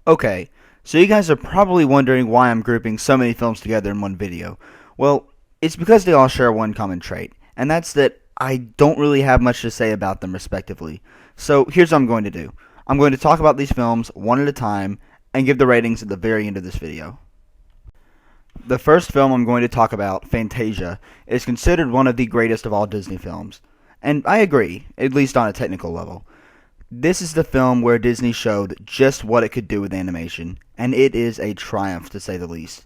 Okay, so you guys are probably wondering why I'm grouping so many films together in one video. Well, it's because they all share one common trait, and that's that I don't really have much to say about them respectively. So here's what I'm going to do. I'm going to talk about these films one at a time and give the ratings at the very end of this video. The first film I'm going to talk about, Fantasia, is considered one of the greatest of all Disney films. And I agree, at least on a technical level. This is the film where Disney showed just what it could do with animation, and it is a triumph to say the least.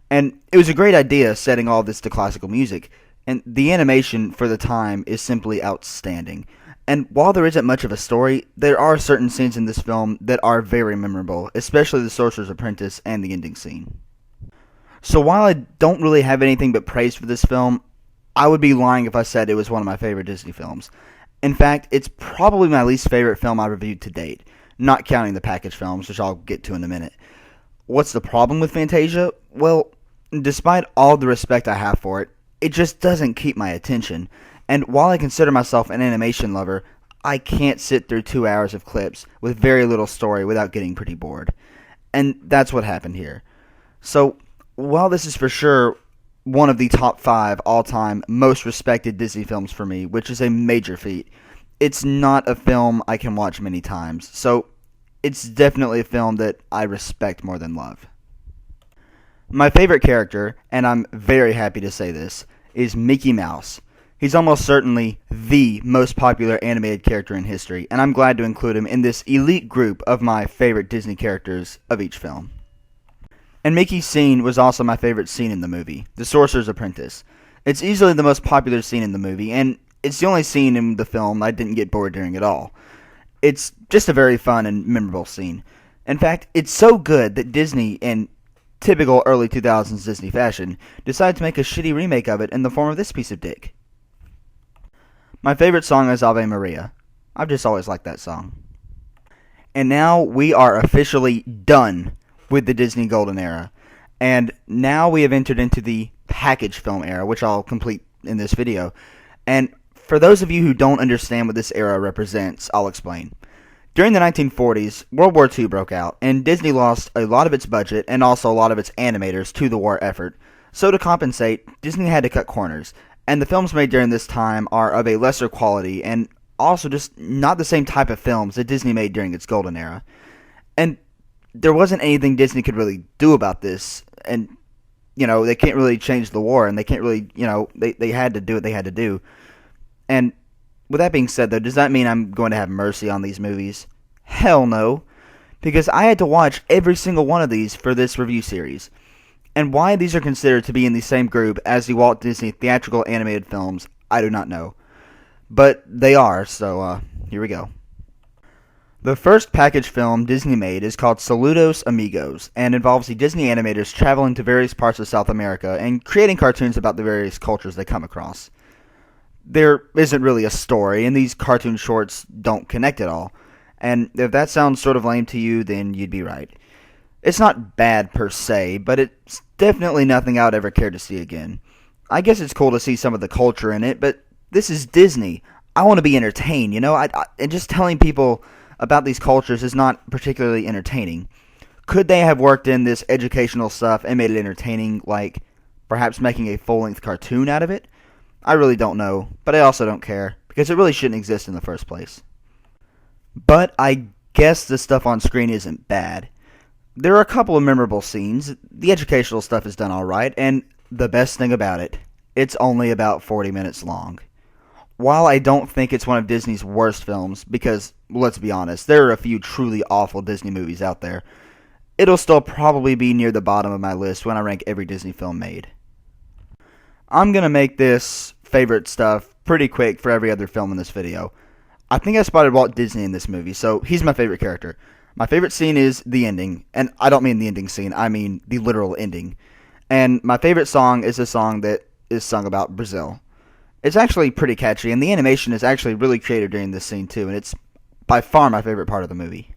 And it was a great idea setting all this to classical music, and the animation for the time is simply outstanding. And while there isn't much of a story, there are certain scenes in this film that are very memorable, especially the Sorcerer's Apprentice and the ending scene. So while I don't really have anything but praise for this film, I would be lying if I said it was one of my favorite Disney films. In fact, it's probably my least favorite film I've reviewed to date, not counting the package films, which I'll get to in a minute. What's the problem with Fantasia? Well, despite all the respect I have for it, it just doesn't keep my attention. And while I consider myself an animation lover, I can't sit through 2 hours of clips with very little story without getting pretty bored. And that's what happened here. So, while this is for sure one of the top 5 all-time most respected Disney films for me, which is a major feat, it's not a film I can watch many times. So, it's definitely a film that I respect more than love. My favorite character, and I'm very happy to say this, is Mickey Mouse. He's almost certainly the most popular animated character in history, and I'm glad to include him in this elite group of my favorite Disney characters of each film. And Mickey's scene was also my favorite scene in the movie, The Sorcerer's Apprentice. It's easily the most popular scene in the movie, and it's the only scene in the film I didn't get bored during at all. It's just a very fun and memorable scene. In fact, it's so good that Disney, in typical early 2000s Disney fashion, decided to make a shitty remake of it in the form of this piece of dick. My favorite song is Ave Maria. I've just always liked that song. And now we are officially done with the Disney Golden Era. And now we have entered into the package film era, which I'll complete in this video. And for those of you who don't understand what this era represents, I'll explain. During the 1940s, World War II broke out, and Disney lost a lot of its budget and also a lot of its animators to the war effort. So to compensate, Disney had to cut corners, and the films made during this time are of a lesser quality and also just not the same type of films that Disney made during its golden era. And there wasn't anything Disney could really do about this, and, they can't really change the war, and they can't really, they had to do what they had to do. And with that being said, though, does that mean I'm going to have mercy on these movies? Hell no, because I had to watch every single one of these for this review series. And why these are considered to be in the same group as the Walt Disney theatrical animated films, I do not know. But they are, so here we go. The first package film Disney made is called Saludos Amigos, and involves the Disney animators traveling to various parts of South America and creating cartoons about the various cultures they come across. There isn't really a story, and these cartoon shorts don't connect at all. And if that sounds sort of lame to you, then you'd be right. It's not bad per se, but it's definitely nothing I would ever care to see again. I guess it's cool to see some of the culture in it, but this is Disney. I want to be entertained, and just telling people about these cultures is not particularly entertaining. Could they have worked in this educational stuff and made it entertaining, like perhaps making a full-length cartoon out of it? I really don't know, but I also don't care, because it really shouldn't exist in the first place. But I guess the stuff on screen isn't bad. There are a couple of memorable scenes. The educational stuff is done alright, and the best thing about it, it's only about 40 minutes long. While I don't think it's one of Disney's worst films, because, let's be honest, there are a few truly awful Disney movies out there, it'll still probably be near the bottom of my list when I rank every Disney film made. I'm going to make this favorite stuff pretty quick for every other film in this video. I think I spotted Walt Disney in this movie, so he's my favorite character. My favorite scene is the ending, and I don't mean the ending scene, I mean the literal ending. And my favorite song is a song that is sung about Brazil. It's actually pretty catchy, and the animation is actually really creative during this scene too, and it's by far my favorite part of the movie.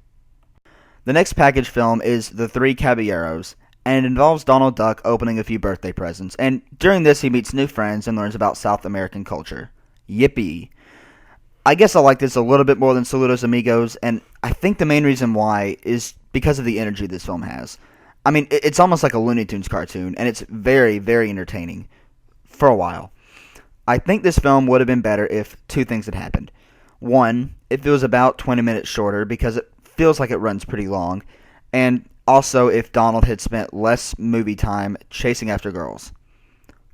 The next package film is The Three Caballeros, and it involves Donald Duck opening a few birthday presents, and during this he meets new friends and learns about South American culture. Yippee! I guess I like this a little bit more than Saludos Amigos, and I think the main reason why is because of the energy this film has. I mean, it's almost like a Looney Tunes cartoon, and it's very, very entertaining for a while. I think this film would have been better if two things had happened. One, if it was about 20 minutes shorter, because it feels like it runs pretty long, and also if Donald had spent less movie time chasing after girls.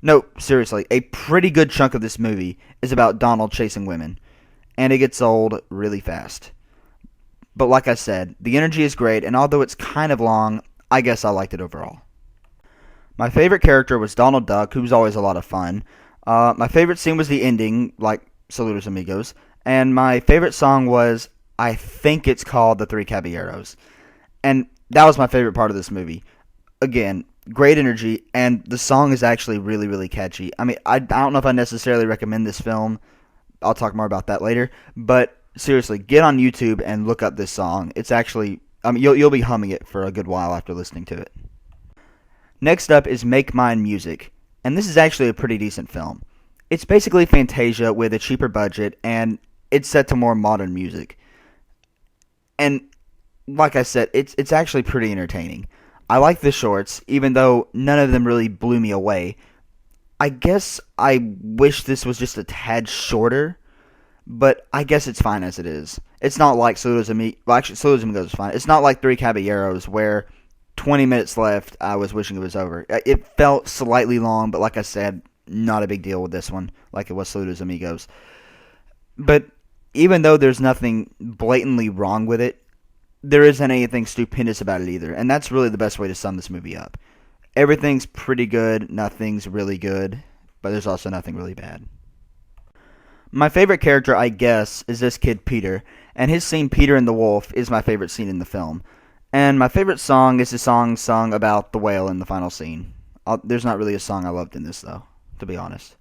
No, seriously, a pretty good chunk of this movie is about Donald chasing women, and it gets old really fast. But like I said, the energy is great, and although it's kind of long, I guess I liked it overall. My favorite character was Donald Duck, who was always a lot of fun. My favorite scene was the ending, like Saludos Amigos, and my favorite song was, I think it's called The Three Caballeros. And that was my favorite part of this movie. Again, great energy, and the song is actually really, really catchy. I mean, I don't know if I necessarily recommend this film. I'll talk more about that later. But seriously, get on YouTube and look up this song. It's actually, I mean, you'll be humming it for a good while after listening to it. Next up is Make Mine Music, and this is actually a pretty decent film. It's basically Fantasia with a cheaper budget, and it's set to more modern music. And like I said, it's actually pretty entertaining. I like the shorts, even though none of them really blew me away. I guess I wish this was just a tad shorter, but I guess it's fine as it is. It's not like Saludos Amigos. Well, actually, Saludos Amigos is fine. It's not like Three Caballeros, where 20 minutes left, I was wishing it was over. It felt slightly long, but like I said, not a big deal with this one, like it was Saludos Amigos. But even though there's nothing blatantly wrong with it, there isn't anything stupendous about it either, and that's really the best way to sum this movie up. Everything's pretty good, nothing's really good, but there's also nothing really bad. My favorite character, I guess, is this kid Peter, and his scene Peter and the Wolf is my favorite scene in the film. And my favorite song is the song sung about the whale in the final scene. There's not really a song I loved in this, though, to be honest.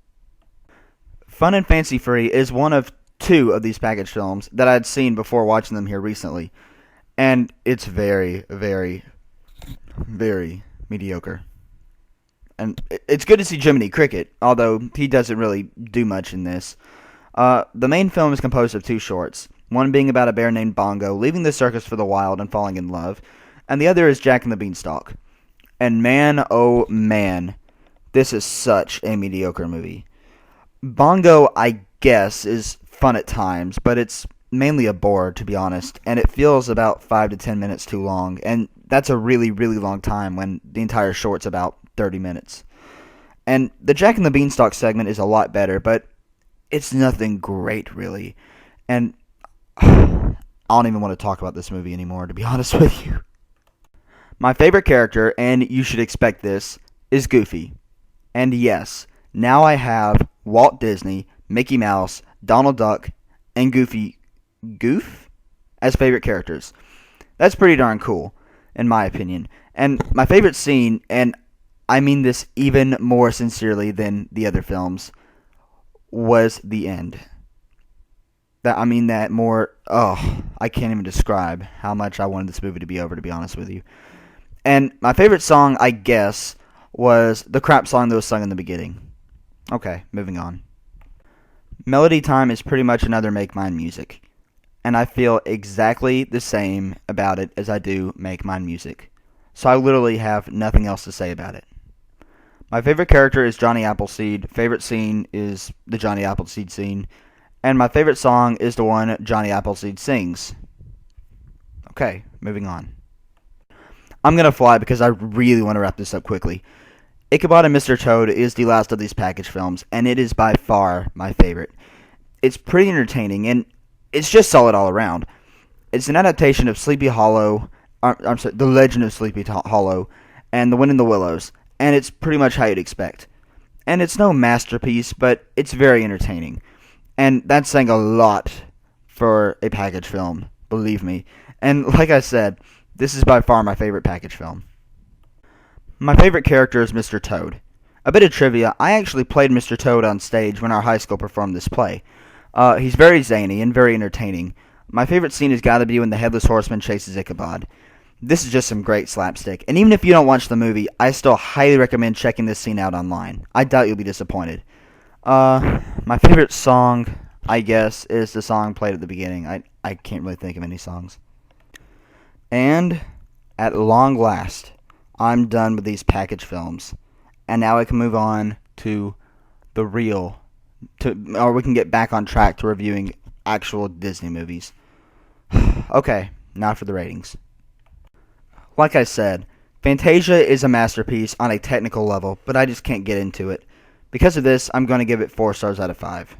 Fun and Fancy Free is one of two of these package films that I'd seen before watching them here recently. And it's very, very, very mediocre. And it's good to see Jiminy Cricket, although he doesn't really do much in this. The main film is composed of two shorts, one being about a bear named Bongo leaving the circus for the wild and falling in love, and the other is Jack and the Beanstalk. And man, oh man, this is such a mediocre movie. Bongo, I guess, is fun at times, but it's mainly a bore, to be honest, and it feels about 5 to 10 minutes too long, and that's a really, really long time when the entire short's about 30 minutes. And the Jack and the Beanstalk segment is a lot better, but it's nothing great, really. And I don't even want to talk about this movie anymore, to be honest with you. My favorite character, and you should expect this, is Goofy. And yes, now I have Walt Disney, Mickey Mouse, Donald Duck, and Goofy Goof as favorite characters. That's pretty darn cool, in my opinion. And my favorite scene, and I mean this even more sincerely than the other films, was the end. I mean that more, I can't even describe how much I wanted this movie to be over, to be honest with you. And my favorite song, I guess, was the crap song that was sung in the beginning. Okay, moving on. Melody Time is pretty much another Make Mine Music, and I feel exactly the same about it as I do Make Mine Music. So I literally have nothing else to say about it. My favorite character is Johnny Appleseed. Favorite scene is the Johnny Appleseed scene. And my favorite song is the one Johnny Appleseed sings. Okay, moving on. I'm going to fly because I really want to wrap this up quickly. Ichabod and Mr. Toad is the last of these package films, and it is by far my favorite. It's pretty entertaining, and it's just solid all around. It's an adaptation of Sleepy Hollow, The Legend of Sleepy Hollow, and The Wind in the Willows, and it's pretty much how you'd expect. And it's no masterpiece, but it's very entertaining. And that's saying a lot for a package film, believe me. And like I said, this is by far my favorite package film. My favorite character is Mr. Toad. A bit of trivia, I actually played Mr. Toad on stage when our high school performed this play. He's very zany and very entertaining. My favorite scene has got to be when the Headless Horseman chases Ichabod. This is just some great slapstick. And even if you don't watch the movie, I still highly recommend checking this scene out online. I doubt you'll be disappointed. My favorite song, I guess, is the song played at the beginning. I can't really think of any songs. And at long last, I'm done with these package films. And now I can move on to the real, or we can get back on track to reviewing actual Disney movies. Okay, now for the ratings. Like I said, Fantasia is a masterpiece on a technical level, but I just can't get into it. Because of this, I'm going to give it 4 stars out of 5.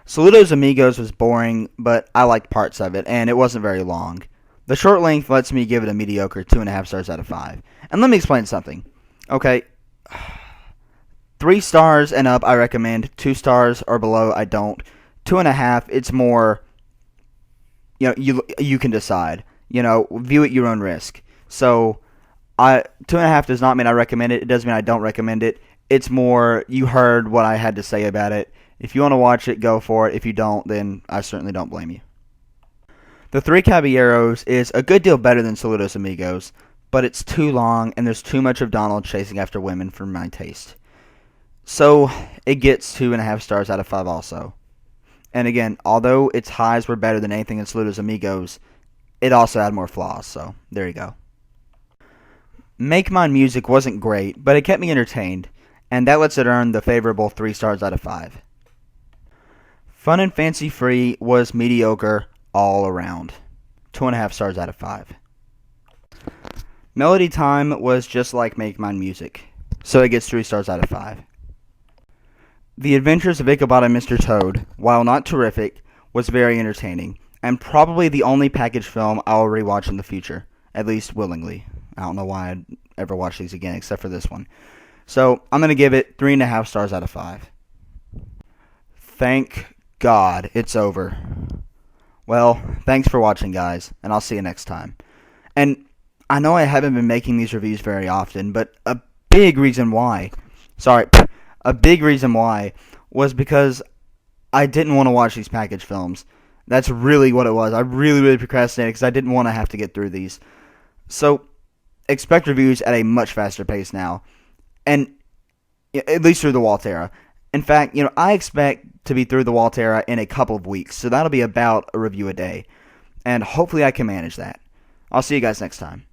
Saludos Amigos was boring, but I liked parts of it, and it wasn't very long. The short length lets me give it a mediocre 2.5 stars out of 5. And let me explain something. Okay, 3 stars and up I recommend. 2 stars or below I don't. 2.5, it's more, you can decide. View at your own risk. So, 2.5 does not mean I recommend it. It doesn't mean I don't recommend it. It's more, you heard what I had to say about it. If you want to watch it, go for it. If you don't, then I certainly don't blame you. The Three Caballeros is a good deal better than Saludos Amigos, but it's too long and there's too much of Donald chasing after women for my taste. So, it gets 2.5 stars out of 5 also. And again, although its highs were better than anything in Saludos Amigos, it also had more flaws, so there you go. Make Mine Music wasn't great, but it kept me entertained, and that lets it earn the favorable 3 stars out of 5. Fun and Fancy Free was mediocre all around. 2.5 stars out of 5. Melody Time was just like Make Mine Music, so it gets 3 stars out of 5. The Adventures of Ichabod and Mr. Toad, while not terrific, was very entertaining, and probably the only package film I'll rewatch in the future, at least willingly. I don't know why I'd ever watch these again except for this one. So I'm going to give it 3.5 stars out of 5. Thank God it's over. Well, thanks for watching, guys, and I'll see you next time. And I know I haven't been making these reviews very often, but a big reason why was because I didn't want to watch these package films. That's really what it was. I really procrastinated because I didn't want to have to get through these. So, expect reviews at a much faster pace now. And at least through the Walt era. In fact, I expect to be through the Walt era in a couple of weeks. So that'll be about a review a day. And hopefully I can manage that. I'll see you guys next time.